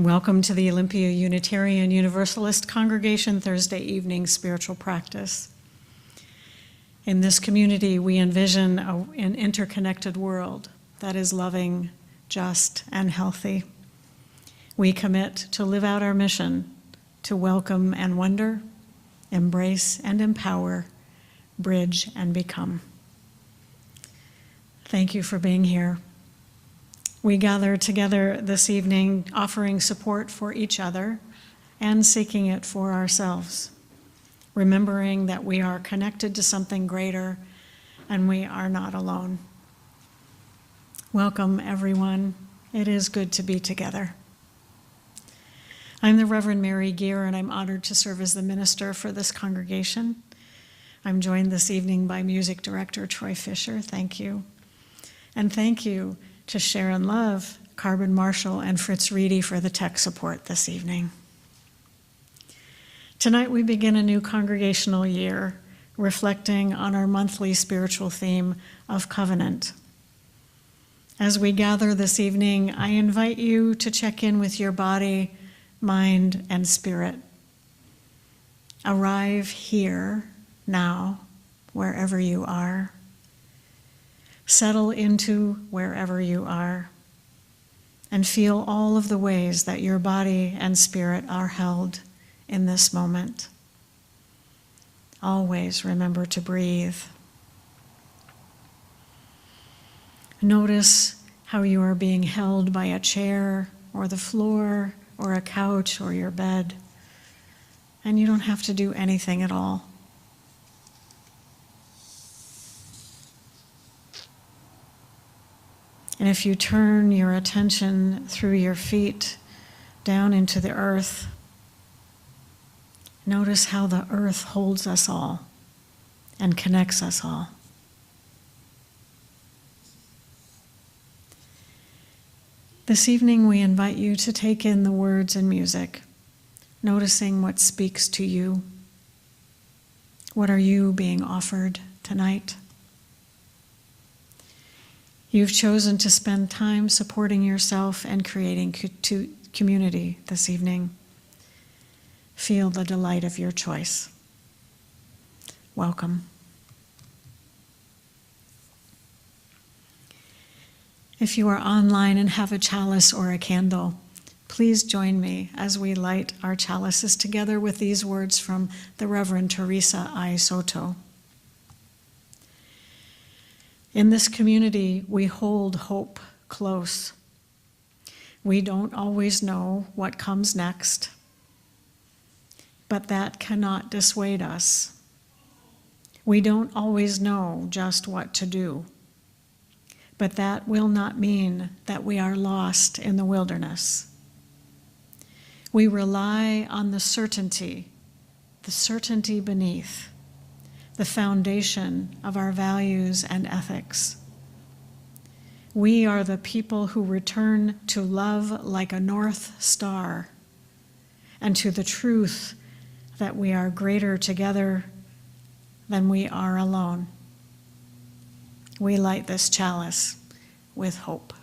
Welcome to the Olympia Unitarian Universalist Congregation Thursday evening spiritual practice. In this community, we envision an interconnected world that is loving, just, and healthy. We commit to live out our mission to welcome and wonder, embrace and empower, bridge and become. Thank you for being here. We gather together this evening offering support for each other and seeking it for ourselves, remembering that we are connected to something greater and we are not alone. Welcome, everyone. It is good to be together. I'm the Reverend Mary Geer, and I'm honored to serve as the minister for this congregation. I'm joined this evening by music director Troy Fisher. Thank you. And thank you to Sharon Love, Carbon Marshall, and Fritz Reedy for the tech support this evening. Tonight we begin a new congregational year, reflecting on our monthly spiritual theme of covenant. As we gather this evening, I invite you to check in with your body, mind, and spirit. Arrive here, now, wherever you are. Settle into wherever you are, and feel all of the ways that your body and spirit are held in this moment. Always remember to breathe. Notice how you are being held by a chair or the floor or a couch or your bed, and you don't have to do anything at all. And if you turn your attention through your feet down into the earth, notice how the earth holds us all and connects us all. This evening, we invite you to take in the words and music, noticing what speaks to you. What are you being offered tonight? You've chosen to spend time supporting yourself and creating community this evening. Feel the delight of your choice. Welcome. If you are online and have a chalice or a candle, Please join me as we light our chalices together with these words from the Reverend Teresa I. Soto. In this community, we hold hope close. We don't always know what comes next, but that cannot dissuade us. We don't always know just what to do, but that will not mean that we are lost in the wilderness. We rely on the certainty beneath, the foundation of our values and ethics. We are the people who return to love like a north star and to the truth that we are greater together than we are alone. We light this chalice with hope.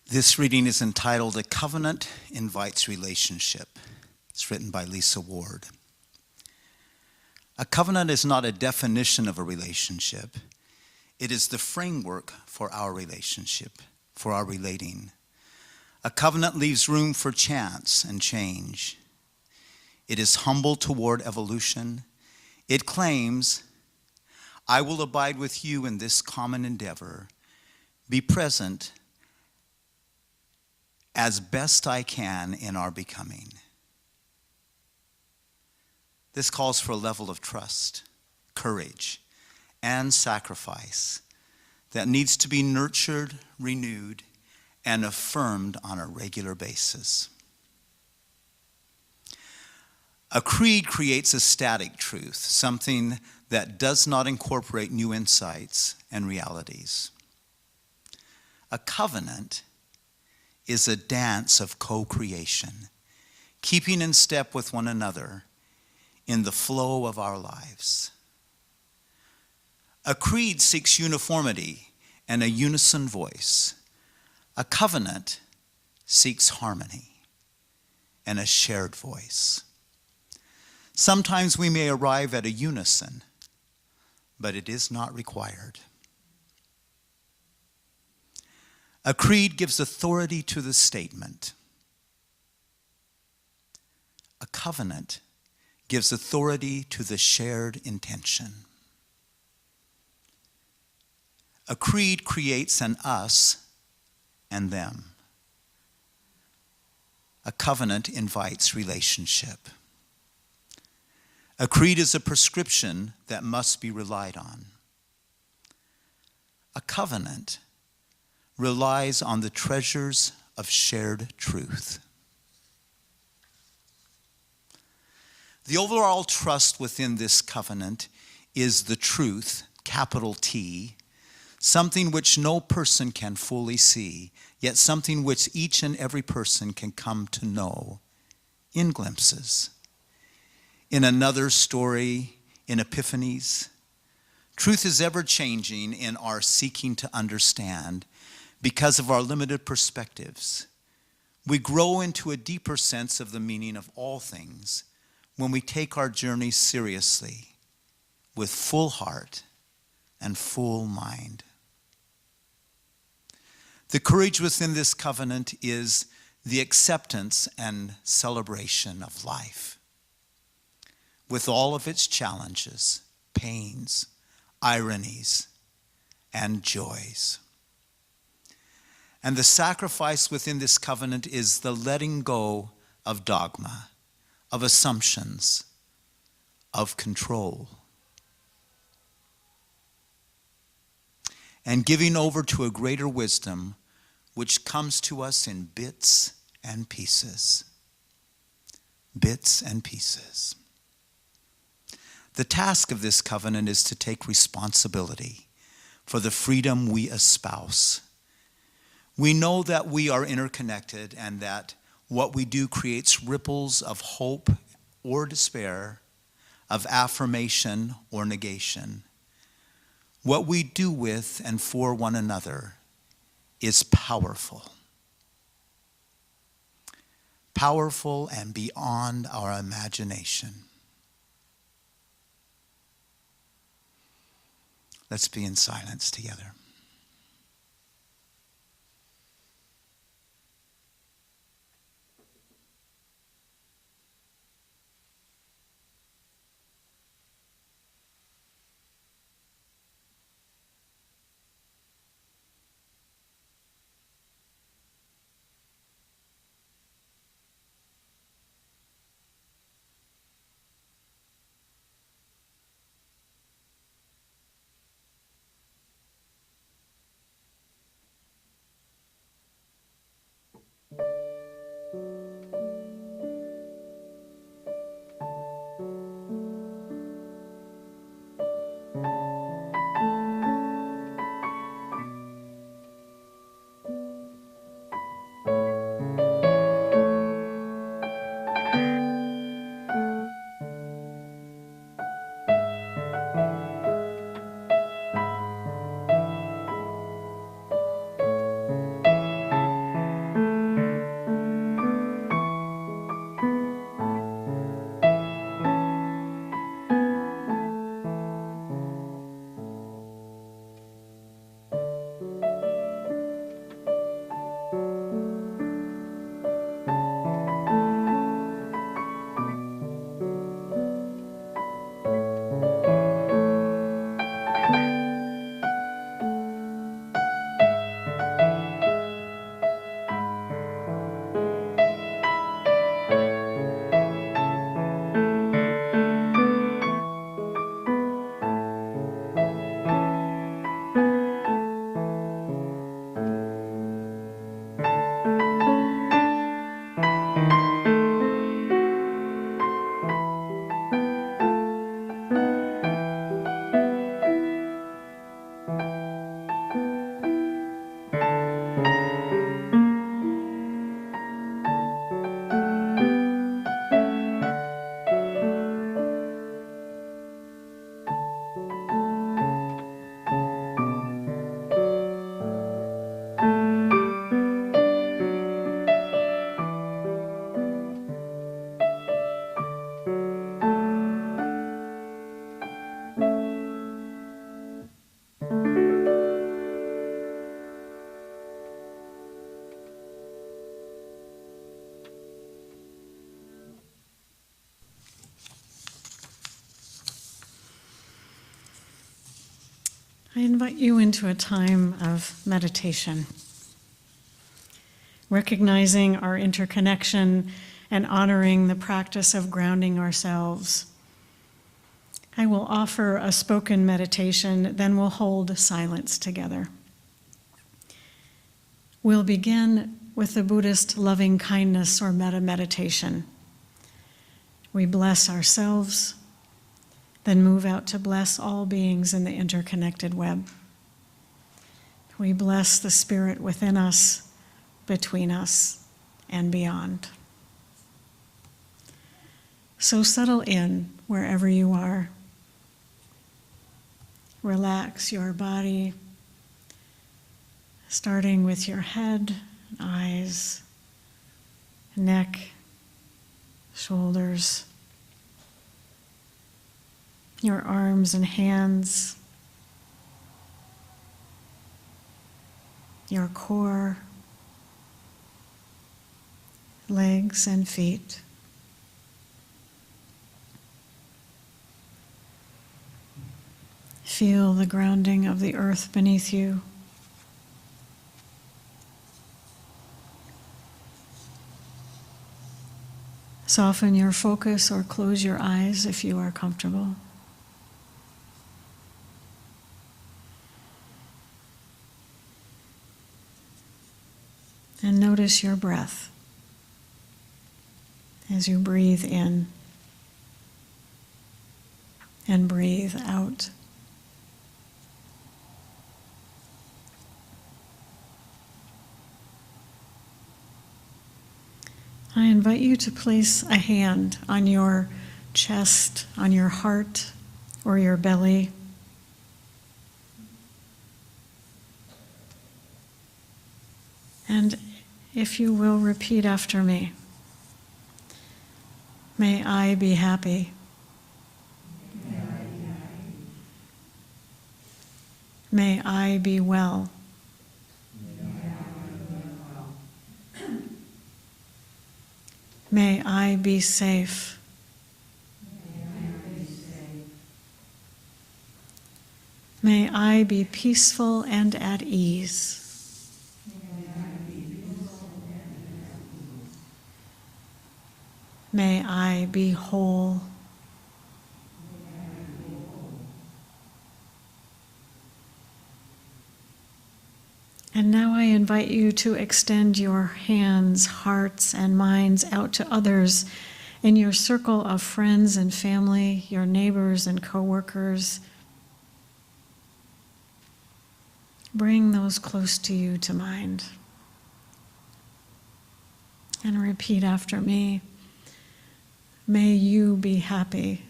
This reading is entitled A Covenant Invites Relationship. It's written by Lisa Ward. A covenant is not a definition of a relationship. It is the framework for our relationship, for our relating. A covenant leaves room for chance and change. It is humble toward evolution. It claims, I will abide with you in this common endeavor, be present as best I can in our becoming. This calls for a level of trust, courage, and sacrifice that needs to be nurtured, renewed, and affirmed on a regular basis. A creed creates a static truth, something that does not incorporate new insights and realities. A covenant is a dance of co-creation, keeping in step with one another in the flow of our lives. A creed seeks uniformity and a unison voice. A covenant seeks harmony and a shared voice. Sometimes we may arrive at a unison, but it is not required. A creed gives authority to the statement. A covenant gives authority to the shared intention. A creed creates an us and them. A covenant invites relationship. A creed is a prescription that must be relied on. A covenant relies on the treasures of shared truth. The overall trust within this covenant is the truth, capital T, something which no person can fully see, yet something which each and every person can come to know in glimpses. In another story, in Epiphanies, truth is ever changing in our seeking to understand because of our limited perspectives. We grow into a deeper sense of the meaning of all things when we take our journey seriously, with full heart and full mind. The courage within this covenant is the acceptance and celebration of life, with all of its challenges, pains, ironies, and joys. And the sacrifice within this covenant is the letting go of dogma, of assumptions, of control, and giving over to a greater wisdom which comes to us in bits and pieces. Bits and pieces. The task of this covenant is to take responsibility for the freedom we espouse. We know that we are interconnected and that what we do creates ripples of hope or despair, of affirmation or negation. What we do with and for one another is powerful. Powerful and beyond our imagination. Let's be in silence together. I invite you into a time of meditation, recognizing our interconnection and honoring the practice of grounding ourselves. I will offer a spoken meditation, then we'll hold silence together. We'll begin with the Buddhist loving kindness or metta meditation. We bless ourselves, then move out to bless all beings in the interconnected web. We bless the spirit within us, between us, and beyond. So settle in wherever you are. Relax your body, starting with your head, eyes, neck, shoulders, your arms and hands, your core, legs and feet. Feel the grounding of the earth beneath you. Soften your focus or close your eyes if you are comfortable. And notice your breath as you breathe in and breathe out. I invite you to place a hand on your chest, on your heart, or your belly. And if you will, repeat after me. May I be happy. May I be well. May I be safe. May I be peaceful and at ease. May I be whole. And now I invite you to extend your hands, hearts, and minds out to others in your circle of friends and family, your neighbors and coworkers. Bring those close to you to mind. And repeat after me. May you be happy.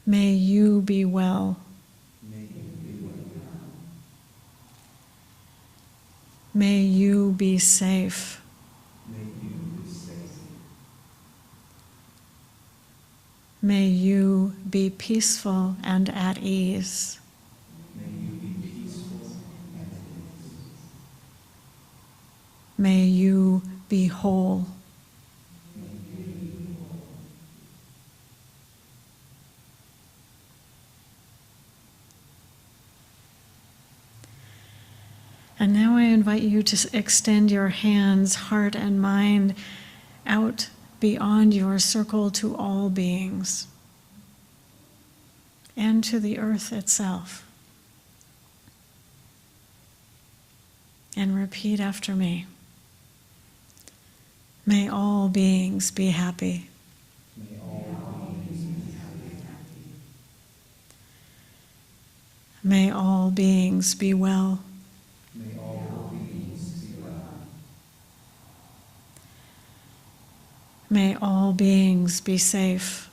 May you be well. May you be safe. May you be peaceful and at ease. May you be whole. And now I invite you to extend your hands, heart, and mind out beyond your circle to all beings and to the earth itself. And repeat after me. May all beings be happy. May all beings be well. May all beings be safe.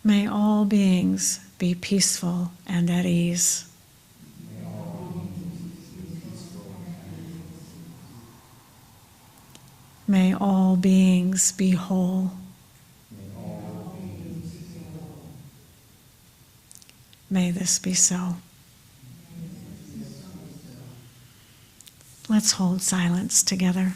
May all beings be peaceful and at ease. May all beings be whole. May this be so. Let's hold silence together.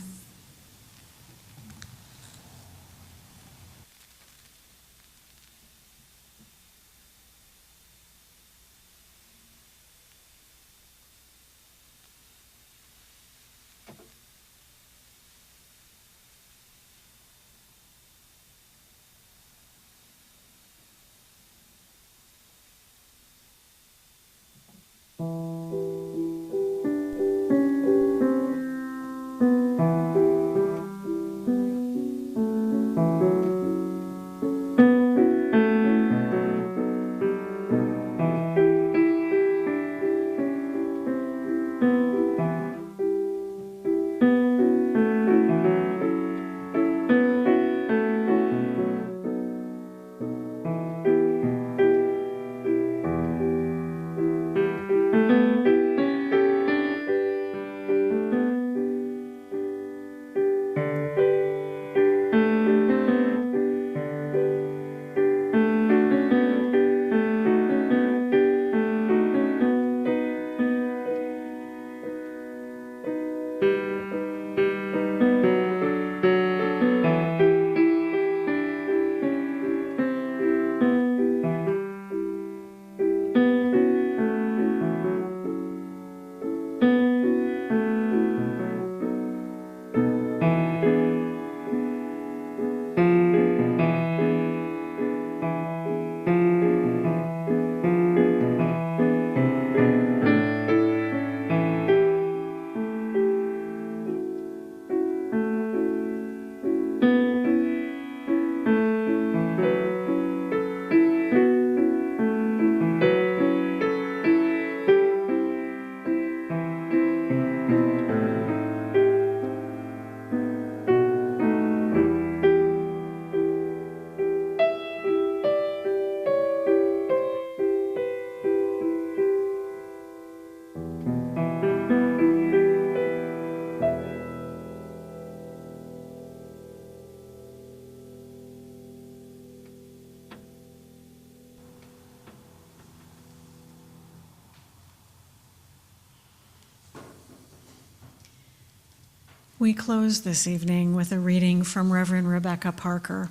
We close this evening with a reading from Reverend Rebecca Parker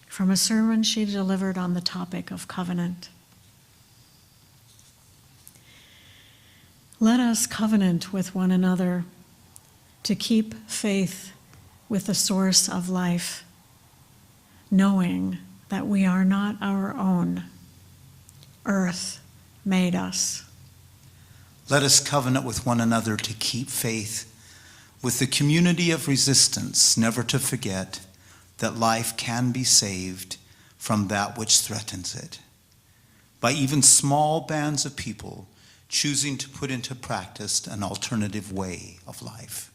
from a sermon she delivered on the topic of covenant. Let us covenant with one another to keep faith with the source of life, knowing that we are not our own. Earth made us. Let us covenant with one another to keep faith with the community of resistance, never to forget that life can be saved from that which threatens it, by even small bands of people choosing to put into practice an alternative way of life.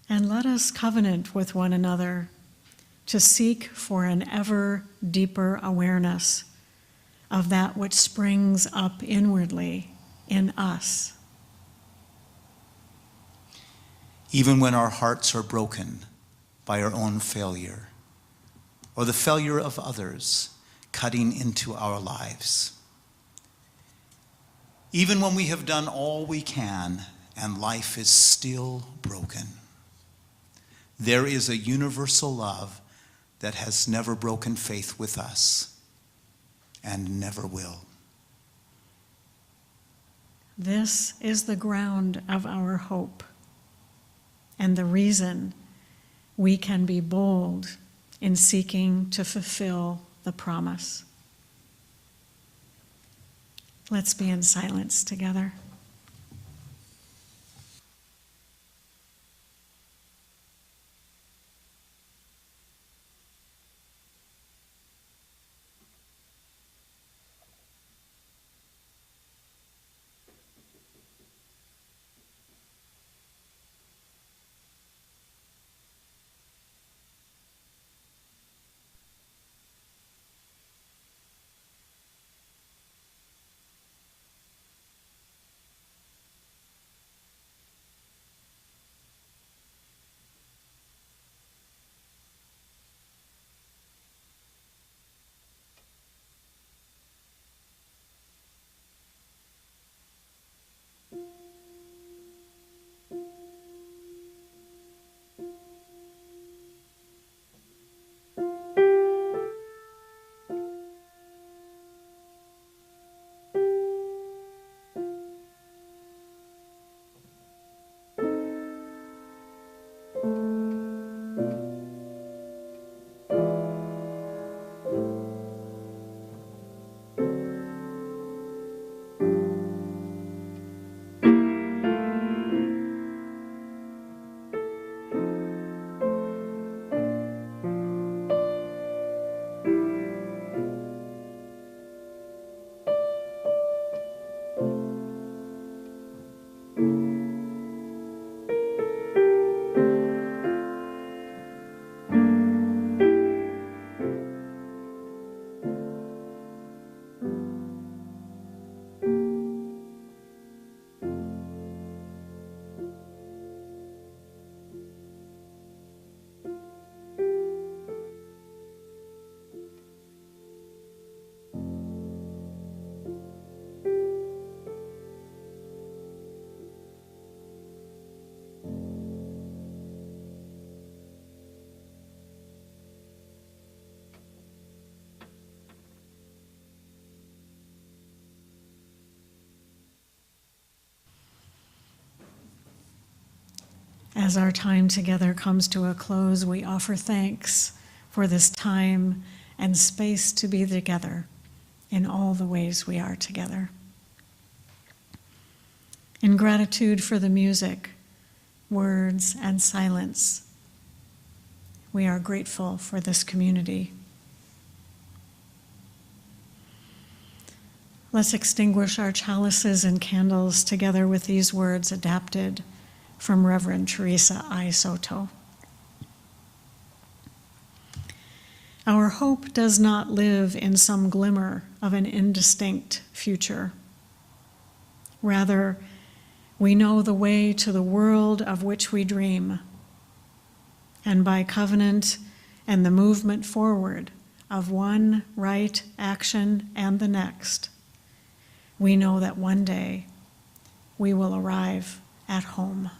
And let us covenant with one another to seek for an ever deeper awareness of that which springs up inwardly in us. Even when our hearts are broken by our own failure or the failure of others cutting into our lives. Even when we have done all we can and life is still broken, there is a universal love that has never broken faith with us and never will. This is the ground of our hope and the reason we can be bold in seeking to fulfill the promise. Let's be in silence together. As our time together comes to a close, we offer thanks for this time and space to be together in all the ways we are together. In gratitude for the music, words, and silence, we are grateful for this community. Let's extinguish our chalices and candles together with these words adapted from Reverend Teresa I. Soto. Our hope does not live in some glimmer of an indistinct future. Rather, we know the way to the world of which we dream, and by covenant and the movement forward of one right action and the next, we know that one day we will arrive at home.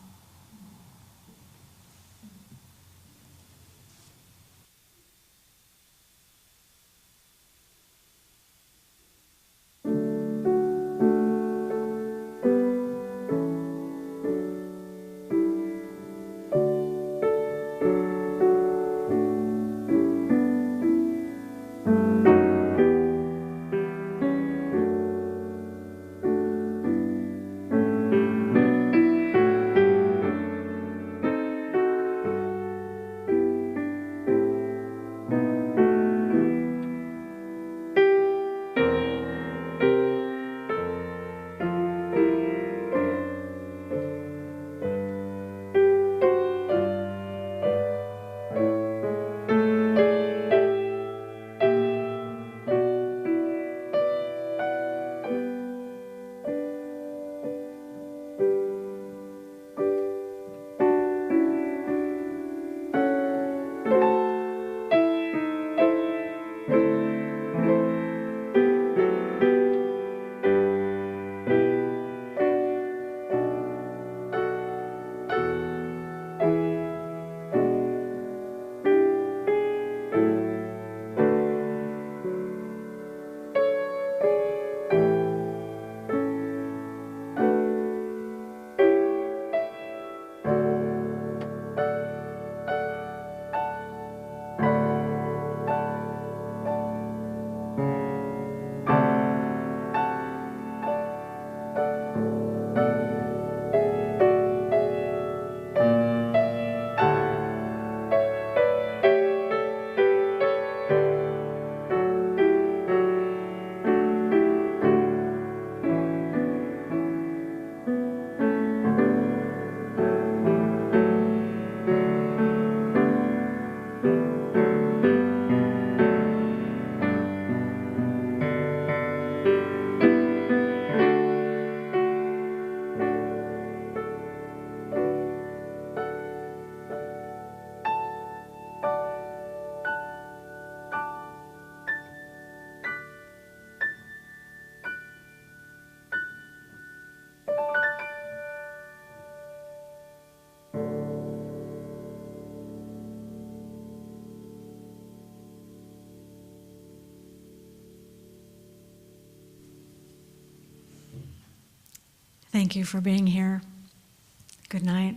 Thank you for being here. Good night.